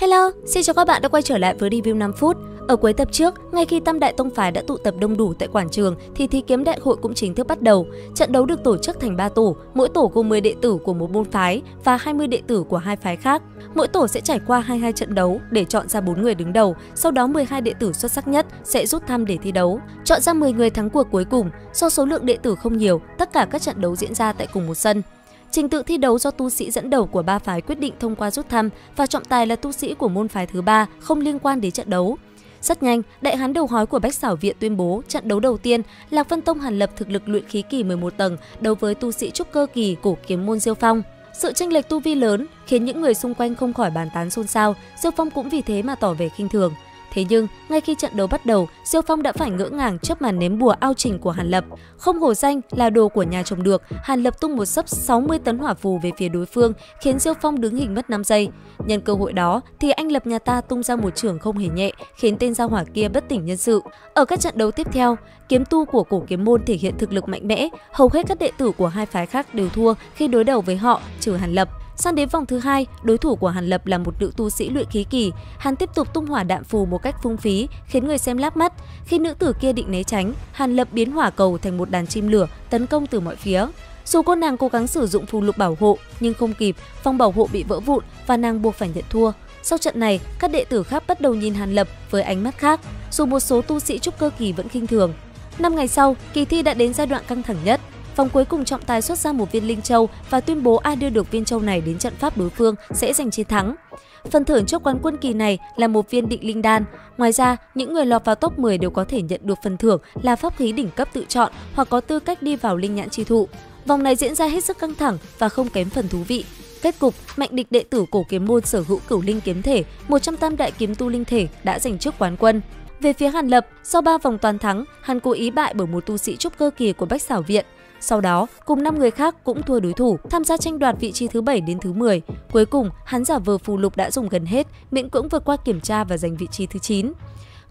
Hello, xin chào các bạn đã quay trở lại với review 5 phút. Ở cuối tập trước, ngay khi Tam Đại Tông Phái đã tụ tập đông đủ tại quảng trường thì thi kiếm đại hội cũng chính thức bắt đầu. Trận đấu được tổ chức thành 3 tổ, mỗi tổ gồm 10 đệ tử của một môn phái và 20 đệ tử của hai phái khác. Mỗi tổ sẽ trải qua 22 trận đấu để chọn ra 4 người đứng đầu, sau đó 12 đệ tử xuất sắc nhất sẽ rút thăm để thi đấu. Chọn ra 10 người thắng cuộc cuối cùng, do số lượng đệ tử không nhiều, tất cả các trận đấu diễn ra tại cùng một sân. Trình tự thi đấu do tu sĩ dẫn đầu của ba phái quyết định thông qua rút thăm và trọng tài là tu sĩ của môn phái thứ ba không liên quan đến trận đấu. Rất nhanh, đại hán đầu hói của Bách Xảo Viện tuyên bố trận đấu đầu tiên, Lạc Vân Tông Hàn Lập thực lực luyện khí kỳ 11 tầng đấu với tu sĩ trúc cơ kỳ cổ kiếm môn Diêu Phong. Sự chênh lệch tu vi lớn khiến những người xung quanh không khỏi bàn tán xôn xao, Diêu Phong cũng vì thế mà tỏ vẻ khinh thường. Thế nhưng, ngay khi trận đấu bắt đầu, Diêu Phong đã phải ngỡ ngàng trước màn ném bùa ao trình của Hàn Lập. Không hổ danh là đồ của nhà trồng được, Hàn Lập tung một xấp 60 tấn hỏa phù về phía đối phương, khiến Diêu Phong đứng hình mất 5 giây. Nhân cơ hội đó thì anh Lập nhà ta tung ra một chưởng không hề nhẹ, khiến tên gia hỏa kia bất tỉnh nhân sự. Ở các trận đấu tiếp theo, kiếm tu của cổ kiếm môn thể hiện thực lực mạnh mẽ, hầu hết các đệ tử của hai phái khác đều thua khi đối đầu với họ, trừ Hàn Lập. Sang đến vòng thứ hai, đối thủ của Hàn Lập là một nữ tu sĩ luyện khí kỳ. Hắn tiếp tục tung hỏa đạn phù một cách phung phí, khiến người xem lác mắt. Khi nữ tử kia định né tránh, Hàn Lập biến hỏa cầu thành một đàn chim lửa tấn công từ mọi phía. Dù cô nàng cố gắng sử dụng phù lục bảo hộ nhưng không kịp, vòng bảo hộ bị vỡ vụn và nàng buộc phải nhận thua. Sau trận này, các đệ tử khác bắt đầu nhìn Hàn Lập với ánh mắt khác, dù một số tu sĩ trúc cơ kỳ vẫn khinh thường. 5 ngày sau, kỳ thi đã đến giai đoạn căng thẳng nhất. Vòng cuối cùng trọng tài xuất ra một viên linh châu và tuyên bố ai đưa được viên châu này đến trận pháp đối phương sẽ giành chiến thắng. Phần thưởng cho quán quân kỳ này là một viên định linh đan. Ngoài ra, những người lọt vào top 10 đều có thể nhận được phần thưởng là pháp khí đỉnh cấp tự chọn hoặc có tư cách đi vào linh nhãn chi thụ. Vòng này diễn ra hết sức căng thẳng và không kém phần thú vị. Kết cục, Mạnh Địch đệ tử cổ kiếm môn sở hữu cửu linh kiếm thể, 100 tam đại kiếm tu linh thể đã giành chức quán quân. Về phía Hàn Lập, sau 3 vòng toàn thắng, hắn cố ý bại bởi một tu sĩ trúc cơ kỳ của Bách Xảo Viện. Sau đó, cùng 5 người khác cũng thua đối thủ, tham gia tranh đoạt vị trí thứ 7 đến thứ 10. Cuối cùng, hắn giả vờ phù lục đã dùng gần hết, miễn cưỡng vượt qua kiểm tra và giành vị trí thứ 9.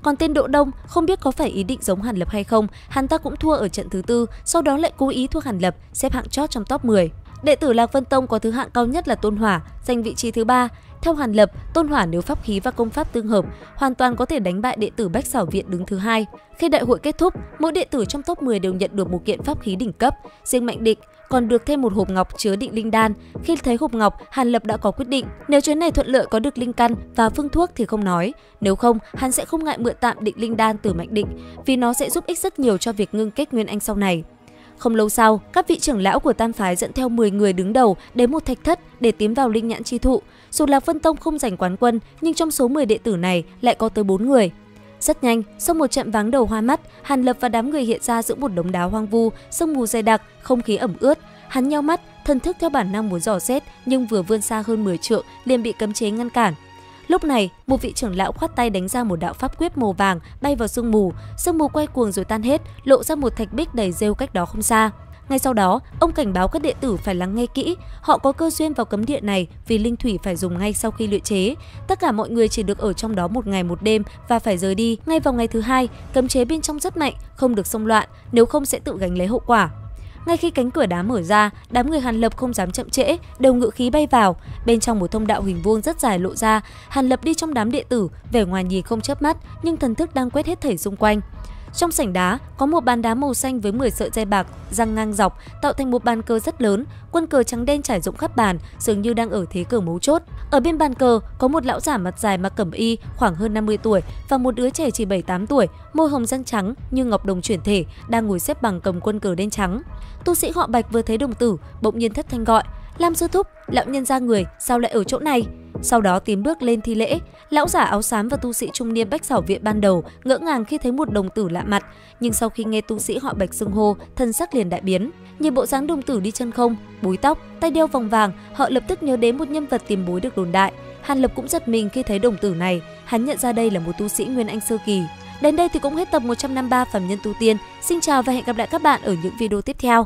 Còn tên Đỗ Đông, không biết có phải ý định giống Hàn Lập hay không, hắn ta cũng thua ở trận thứ 4, sau đó lại cố ý thua Hàn Lập, xếp hạng chót trong top 10. Đệ tử Lạc Vân Tông có thứ hạng cao nhất là Tôn Hỏa, giành vị trí thứ 3. Theo Hàn Lập, Tôn Hỏa nếu pháp khí và công pháp tương hợp, hoàn toàn có thể đánh bại đệ tử Bách Xảo Viện đứng thứ 2. Khi đại hội kết thúc, mỗi đệ tử trong top 10 đều nhận được một kiện pháp khí đỉnh cấp, riêng Mạnh Địch còn được thêm một hộp ngọc chứa định linh đan. Khi thấy hộp ngọc, Hàn Lập đã có quyết định, nếu chuyến này thuận lợi có được linh căn và phương thuốc thì không nói, nếu không, hắn sẽ không ngại mượn tạm định linh đan từ Mạnh Địch, vì nó sẽ giúp ích rất nhiều cho việc ngưng kết nguyên anh sau này. Không lâu sau, các vị trưởng lão của Tam phái dẫn theo 10 người đứng đầu đến một thạch thất để tiến vào linh nhãn chi thụ. Dù Lạc Vân Tông không giành quán quân, nhưng trong số 10 đệ tử này lại có tới 4 người. Rất nhanh, sau một trận váng đầu hoa mắt, Hàn Lập và đám người hiện ra giữa một đống đá hoang vu, sương mù dày đặc, không khí ẩm ướt. Hắn nheo mắt, thần thức theo bản năng muốn dò xét, nhưng vừa vươn xa hơn 10 trượng liền bị cấm chế ngăn cản. Lúc này, một vị trưởng lão khoát tay đánh ra một đạo pháp quyết màu vàng bay vào sương mù quay cuồng rồi tan hết, lộ ra một thạch bích đầy rêu cách đó không xa. Ngay sau đó, ông cảnh báo các đệ tử phải lắng nghe kỹ, họ có cơ duyên vào cấm địa này vì linh thủy phải dùng ngay sau khi luyện chế. Tất cả mọi người chỉ được ở trong đó một ngày một đêm và phải rời đi ngay vào ngày thứ 2. Cấm chế bên trong rất mạnh, không được xông loạn, nếu không sẽ tự gánh lấy hậu quả. Ngay khi cánh cửa đá mở ra, đám người Hàn Lập không dám chậm trễ, đều ngự khí bay vào. Bên trong một thông đạo hình vuông rất dài lộ ra, Hàn Lập đi trong đám đệ tử, vẻ ngoài nhìn không chớp mắt, nhưng thần thức đang quét hết thảy xung quanh. Trong sảnh đá có một bàn đá màu xanh với 10 sợi dây bạc răng ngang dọc tạo thành một bàn cờ rất lớn, quân cờ trắng đen trải rộng khắp bàn, dường như đang ở thế cờ mấu chốt. Ở bên bàn cờ có một lão giả mặt dài mặc cẩm y khoảng hơn 50 tuổi và một đứa trẻ chỉ 7-8 tuổi, môi hồng răng trắng như ngọc đồng chuyển thể, đang ngồi xếp bằng cầm quân cờ đen trắng. Tu sĩ họ Bạch vừa thấy đồng tử, bỗng nhiên thất thanh gọi: "Lam sư thúc, lão nhân ra người, sao lại ở chỗ này?" Sau đó tiến bước lên thi lễ. Lão giả áo xám và tu sĩ trung niên Bách Xảo Viện ban đầu ngỡ ngàng khi thấy một đồng tử lạ mặt, nhưng sau khi nghe tu sĩ họ Bạch xưng hô, thân sắc liền đại biến. Nhìn bộ dáng đồng tử đi chân không, búi tóc, tay đeo vòng vàng, họ lập tức nhớ đến một nhân vật tiền bối được đồn đại. Hàn Lập cũng giật mình khi thấy đồng tử này, hắn nhận ra đây là một tu sĩ nguyên anh sơ kỳ. Đến đây thì cũng hết tập 153 Phàm Nhân Tu Tiên. Xin chào và hẹn gặp lại các bạn ở những video tiếp theo.